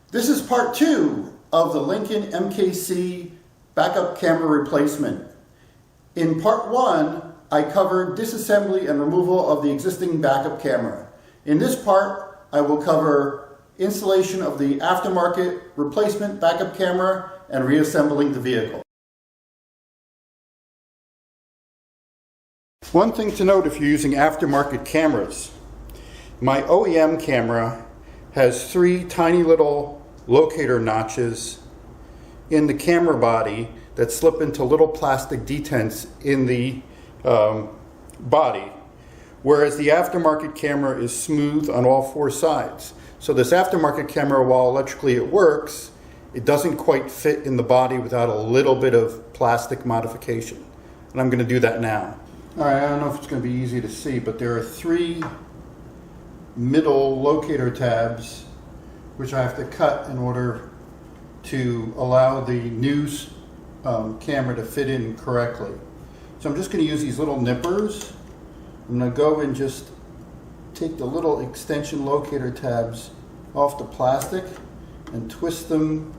This is part 2 of the Lincoln MKC backup camera replacement. In part 1, I covered disassembly and removal of the existing backup camera. In this part, I will cover installation of the aftermarket replacement backup camera and reassembling the vehicle. One thing to note if you're using aftermarket cameras, my OEM camera has 3 tiny little locator notches in the camera body that slip into little plastic detents in the body, whereas the aftermarket camera is smooth on all 4 sides. So this aftermarket camera, while electrically it works, it doesn't quite fit in the body without a little bit of plastic modification. And I'm going to do that now. All right, I don't know if it's going to be easy to see, but there are 3 middle locator tabs which I have to cut in order to allow the new camera to fit in correctly. So I'm just going to use these little nippers. I'm going to go and just take the little extension locator tabs off the plastic and twist them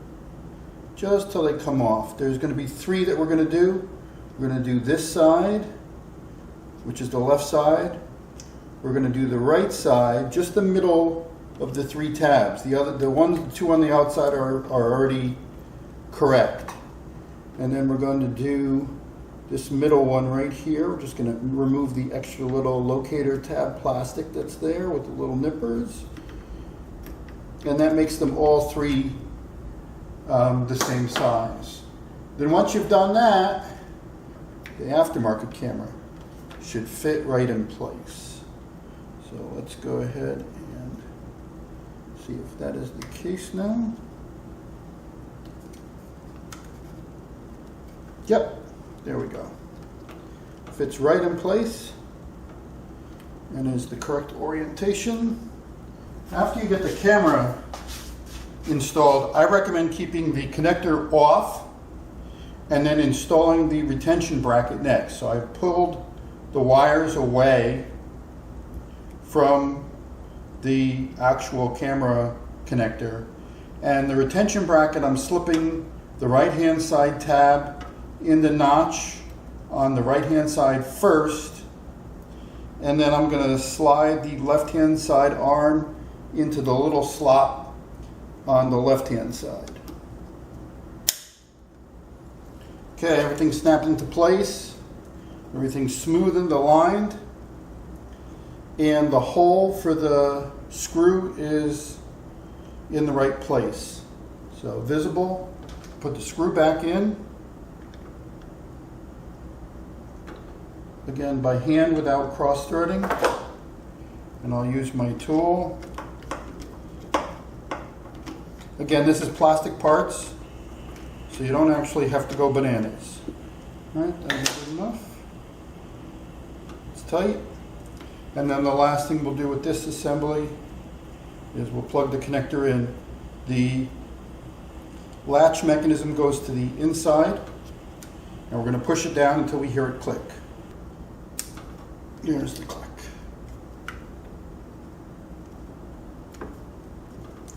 just till they come off. There's going to be 3 that we're going to do. We're going to do this side, which is the left side. We're going to do the right side, just the middle of the 3 tabs. The 2 on the outside are already correct. And then we're going to do this middle one right here. We're just going to remove the extra little locator tab plastic that's there with the little nippers. And that makes them all 3 the same size. Then once you've done that, the aftermarket camera should fit right in place. So let's go ahead and see if that is the case now. Yep, there we go. Fits right in place and is the correct orientation. After you get the camera installed, I recommend keeping the connector off and then installing the retention bracket next. So I've pulled the wires away from the actual camera connector, and the retention bracket, I'm slipping the right hand side tab in the notch on the right hand side first, and then I'm going to slide the left hand side arm into the little slot on the left hand side. Okay, everything's snapped into place, everything's smooth and aligned, and the hole for the screw is in the right place. So visible, put the screw back in. Again, by hand without cross threading. And I'll use my tool. Again, this is plastic parts, so you don't actually have to go bananas. All right, that's good enough. It's tight. And then the last thing we'll do with this assembly is we'll plug the connector in. The latch mechanism goes to the inside, and we're going to push it down until we hear it click. Here's the click.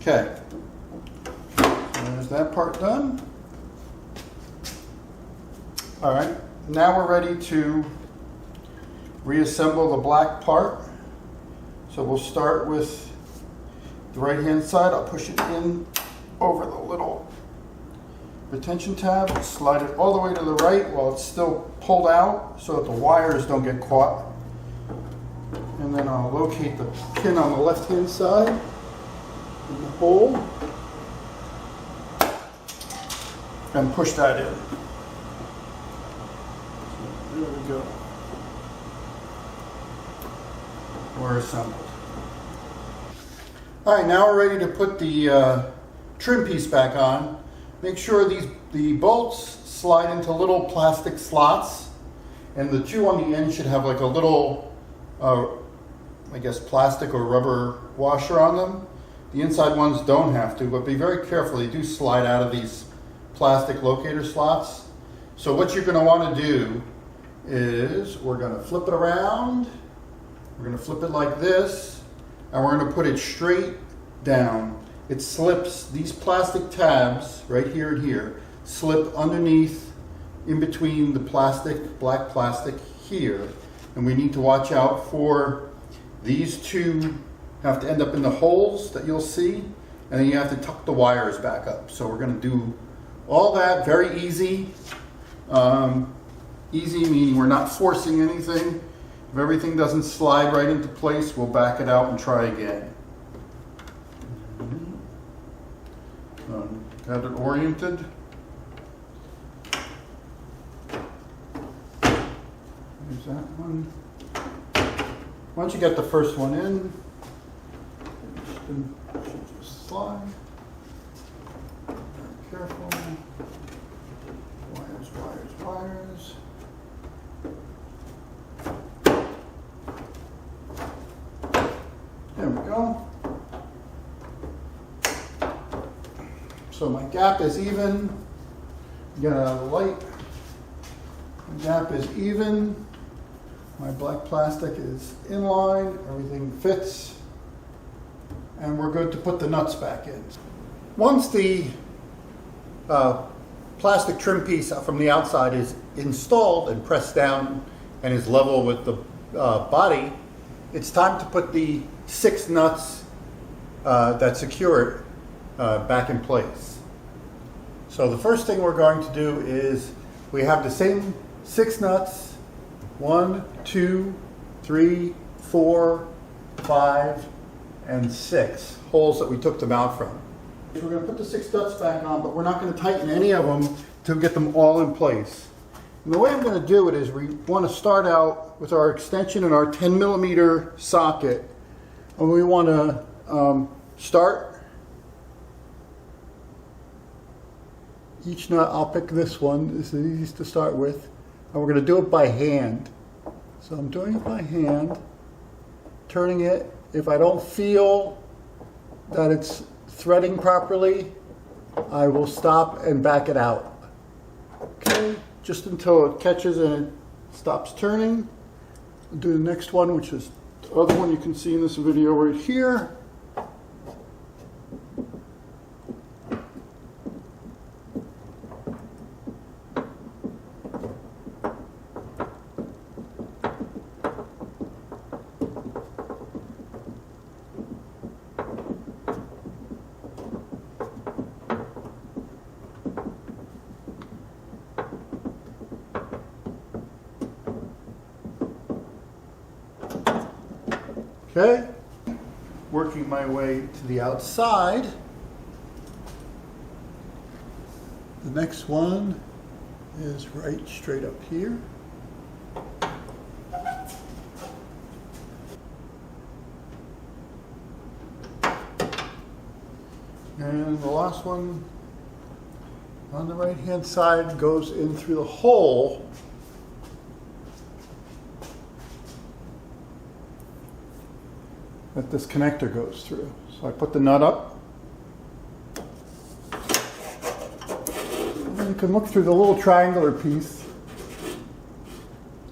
Okay, there's that part done. All right, now we're ready to reassemble the black part. So we'll start with the right hand side. I'll push it in over the little retention tab, slide it all the way to the right while it's still pulled out so that the wires don't get caught. And then I'll locate the pin on the left hand side in the hole and push that in. So there we go. We're assembled. All right, now we're ready to put the trim piece back on. Make sure the bolts slide into little plastic slots, and the 2 on the end should have like a little, I guess, plastic or rubber washer on them. The inside ones don't have to, but be very careful. They do slide out of these plastic locator slots. So what you're going to want to do is we're going to flip it around. We're going to flip it like this, and we're going to put it straight down. it slips, these plastic tabs right here and here slip underneath in between the plastic, black plastic here. And we need to watch out for these two have to end up in the holes that you'll see, and then you have to tuck the wires back up. So we're going to do all that very easy. Easy meaning we're not forcing anything. If everything doesn't slide right into place, we'll back it out and try again. Got it oriented. There's that one. Once you get the first one in, it should just slide. Very careful. Wires, wires, wires. There we go. So my gap is even. Get out of the light. My gap is even. My black plastic is in line. Everything fits. And we're good to put the nuts back in. Once the plastic trim piece from the outside is installed and pressed down and is level with the body, it's time to put the 6 nuts that secure it back in place. So the first thing we're going to do is we have the same 6 nuts, 1, 2, 3, 4, 5, and 6 holes that we took them out from. We're going to put the 6 nuts back on, but we're not going to tighten any of them to get them all in place. And the way I'm going to do it is we want to start out with our extension and our 10 millimeter socket. And we want to start each nut. I'll pick this one. This is easiest to start with. And we're going to do it by hand. So I'm doing it by hand, turning it. If I don't feel that it's threading properly, I will stop and back it out. Okay, just until it catches and it stops turning. I'll do the next one, which is the other one you can see in this video right here. Okay, working my way to the outside. The next one is right straight up here. And the last one on the right hand side goes in through the hole that this connector goes through. So I put the nut up. And you can look through the little triangular piece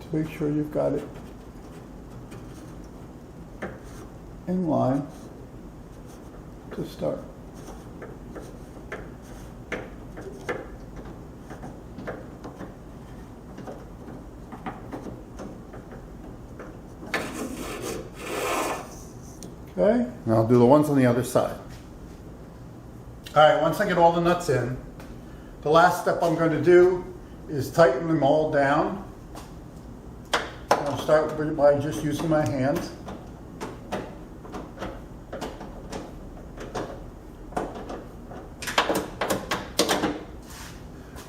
to make sure you've got it in line to start. Okay, and I'll do the ones on the other side. All right, once I get all the nuts in, the last step I'm going to do is tighten them all down. I'll start by just using my hands.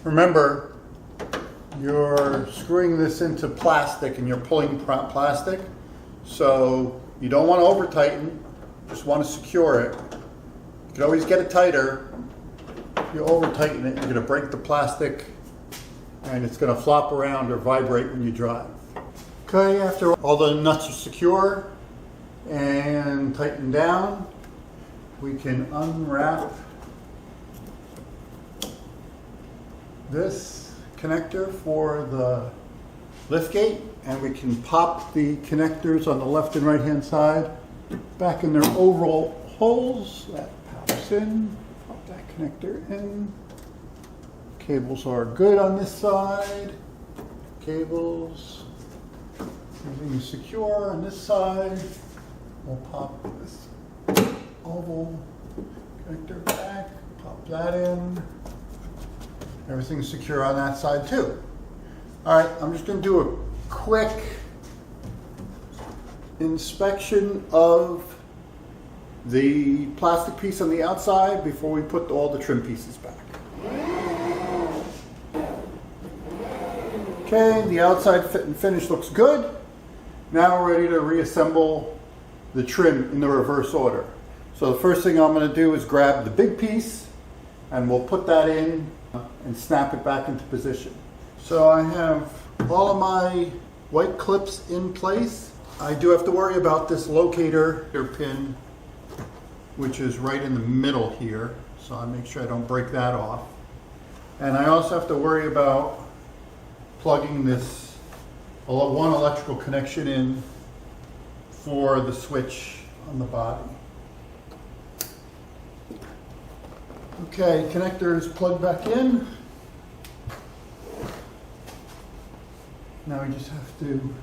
Remember, you're screwing this into plastic and you're pulling plastic, so you don't want to over tighten, just want to secure it. You can always get it tighter. If you over tighten it, you're going to break the plastic and it's going to flop around or vibrate when you drive. Okay, after all the nuts are secure and tightened down, we can unwrap this connector for the liftgate, and we can pop the connectors on the left and right hand side back in their overall holes. That pops goes in. Pop that connector in. Cables are good on this side. Cables. Everything is secure on this side. We'll pop this oval connector back. Pop that in. Everything's secure on that side too. All right, I'm just going to do a quick inspection of the plastic piece on the outside before we put all the trim pieces back. Okay, the outside fit and finish looks good. Now we're ready to reassemble the trim in the reverse order. So the first thing I'm going to do is grab the big piece and we'll put that in and snap it back into position. So I have all of my white clips in place. I do have to worry about this locator pin, which is right in the middle here. So I make sure I don't break that off. And I also have to worry about plugging this one electrical connection in for the switch on the body. Okay, connector is plugged back in. Now we just have to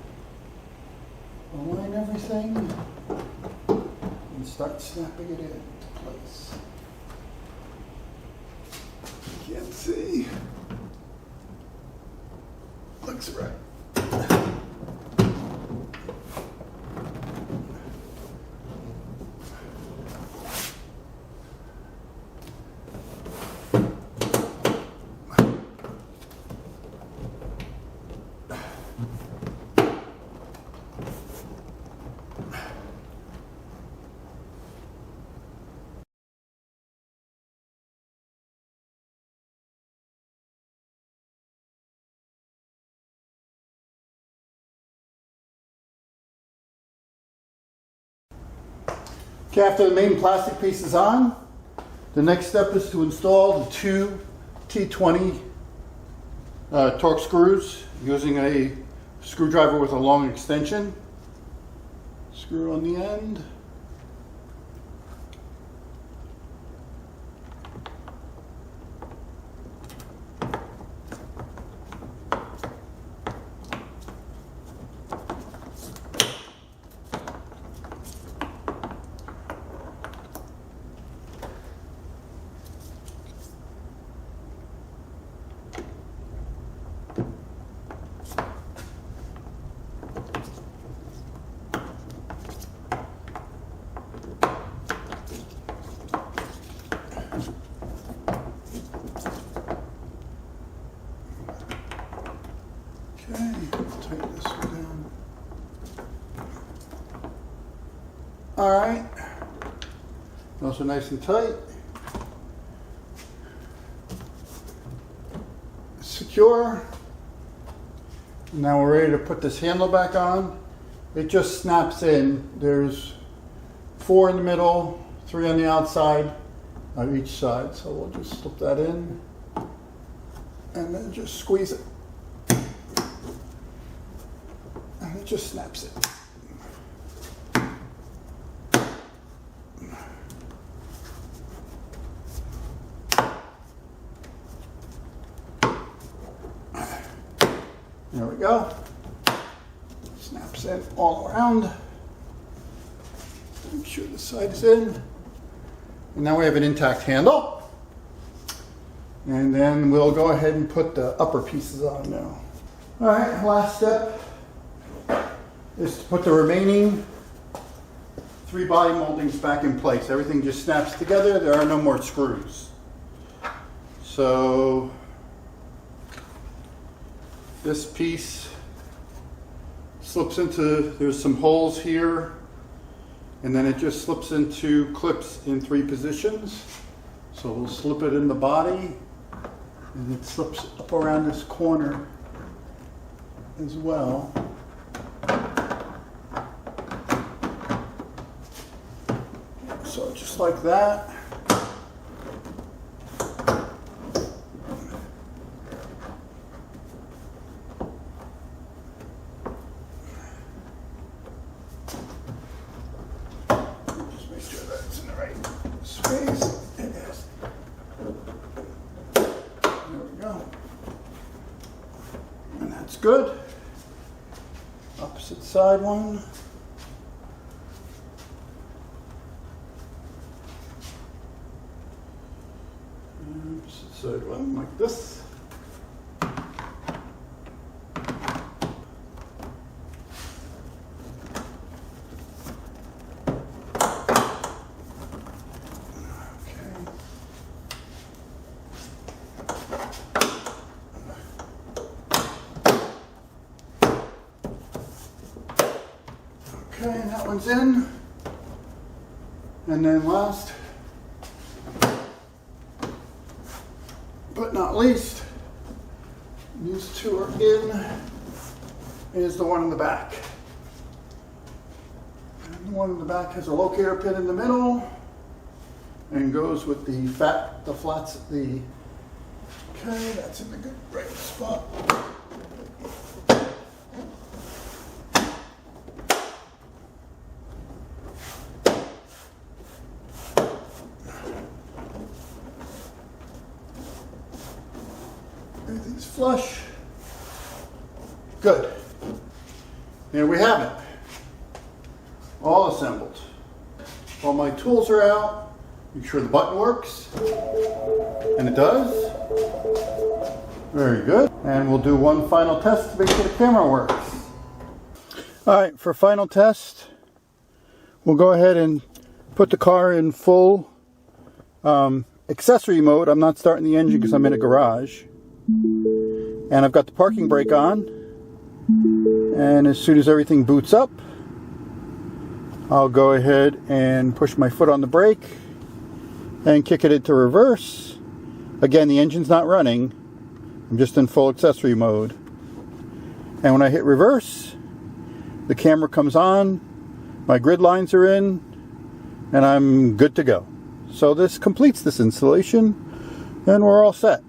align everything and start snapping it into place. Can't see. Looks right. Okay, after the main plastic piece is on, the next step is to install the two T20 torque screws using a screwdriver with a long extension. Screw on the end. Okay, tighten this one down. All right, those are nice and tight. Secure. Now we're ready to put this handle back on. It just snaps in. There's 4 in the middle, 3 on the outside on each side. So we'll just slip that in and then just squeeze it. And it just snaps it. There we go. Snaps in all around. Make sure the side is in. And now we have an intact handle. And then we'll go ahead and put the upper pieces on now. All right, last step is to put the remaining 3 body moldings back in place. Everything just snaps together. There are no more screws. So this piece slips into, there's some holes here, and then it just slips into clips in 3 positions. So we'll slip it in the body, and it slips up around this corner as well. So just like that. Just make sure that it's in the right space. good. Opposite side one. Opposite side one like this. Okay, and that one's in. And then last, but not least, these two are in, is the one in the back. And the one in the back has a locator pin in the middle and goes with the flats, okay, that's in the good right spot. Everything's flush. Good. There we have it. All assembled. All my tools are out. Make sure the button works. And it does. Very good. And we'll do one final test to make sure the camera works. Alright, for final test, we'll go ahead and put the car in full accessory mode. I'm not starting the engine because I'm in a garage. And I've got the parking brake on, and as soon as everything boots up, I'll go ahead and push my foot on the brake and kick it into reverse. Again, the engine's not running, I'm just in full accessory mode. And when I hit reverse, the camera comes on, my grid lines are in, and I'm good to go. So this completes this installation, and we're all set.